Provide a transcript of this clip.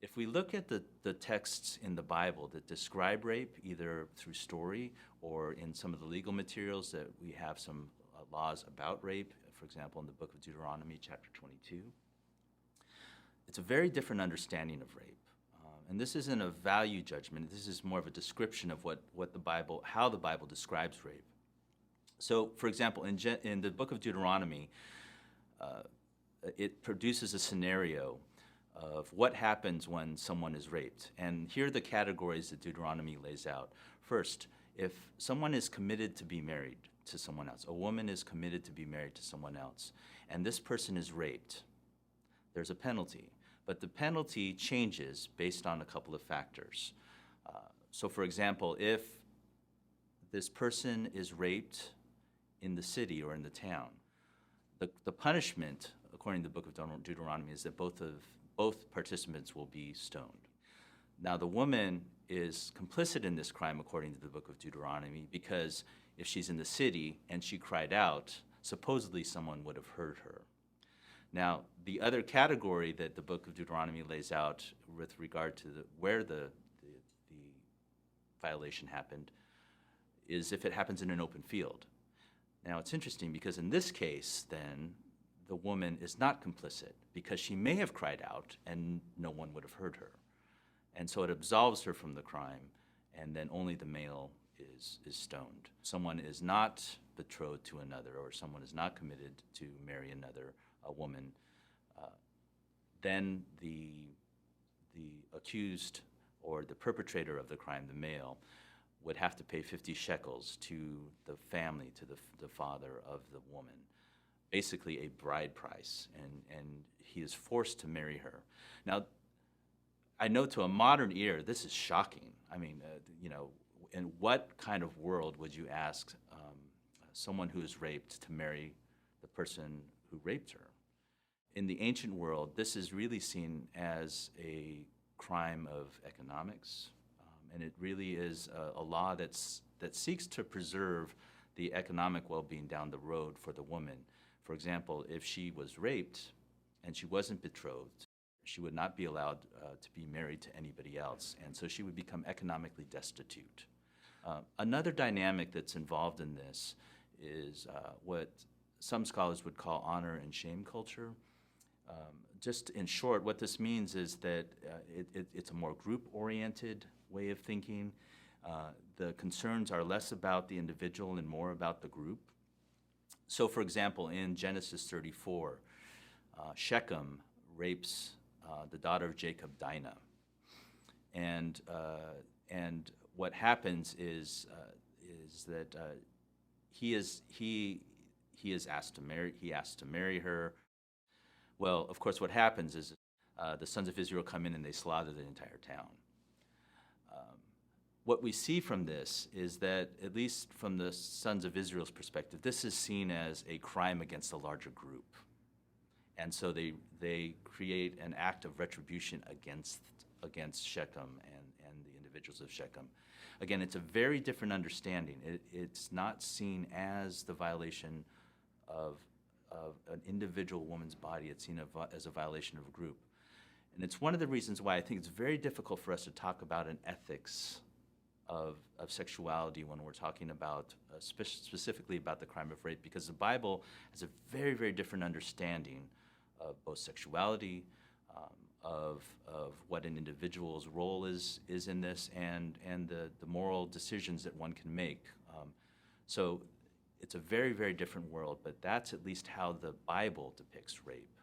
If we look at the texts in the Bible that describe rape, either through story or in some of the legal materials that we have some laws about rape, for example, in the book of Deuteronomy, chapter 22, it's a very different understanding of rape. And this isn't a value judgment. This is more of a description of how the Bible describes rape. So, for example, in the book of Deuteronomy, it produces a scenario of what happens when someone is raped. And here are the categories that Deuteronomy lays out. First, if someone is committed to be married to someone else, a woman is committed to be married to someone else, and this person is raped, there's a penalty. But the penalty changes based on a couple of factors. So for example, if this person is raped in the city or in the town, the punishment, according to the book of Deuteronomy, is that both participants will be stoned. Now the woman is complicit in this crime according to the book of Deuteronomy because if she's in the city and she cried out, supposedly someone would have heard her. Now, the other category that the book of Deuteronomy lays out with regard to where the violation happened is if it happens in an open field. Now, it's interesting because in this case, then, the woman is not complicit because she may have cried out and no one would have heard her. And so it absolves her from the crime, and then only the male is stoned. Someone is not betrothed to another, or someone is not committed to marry a woman, then the accused or the perpetrator of the crime, the male, would have to pay 50 shekels to the family, to the father of the woman, basically a bride price, and he is forced to marry her. Now, I know to a modern ear, this is shocking. I mean, in what kind of world would you ask someone who is raped to marry the person who raped her? In the ancient world, this is really seen as a crime of economics, and it really is a law that seeks to preserve the economic well-being down the road for the woman. For example, if she was raped and she wasn't betrothed, she would not be allowed to be married to anybody else, and so she would become economically destitute. Another dynamic that's involved in this is what some scholars would call honor and shame culture. Just in short, what this means is that it's a more group-oriented way of thinking. The concerns are less about the individual and more about the group. So, for example, in Genesis 34, Shechem rapes the daughter of Jacob, Dinah, and what happens is that he is asked to marry. He asks to marry her. Well, of course, what happens is the sons of Israel come in and they slaughter the entire town. What we see from this is that, at least from the sons of Israel's perspective, this is seen as a crime against a larger group. And so they create an act of retribution against Shechem and the individuals of Shechem. Again, it's a very different understanding. It's not seen as the violation of an individual woman's body. It's seen as a violation of a group. And it's one of the reasons why I think it's very difficult for us to talk about an ethics of sexuality when we're talking about, specifically about the crime of rape, because the Bible has a very, very different understanding of both sexuality, of what an individual's role is in this, and the moral decisions that one can make. So it's a very, very different world, but that's at least how the Bible depicts rape.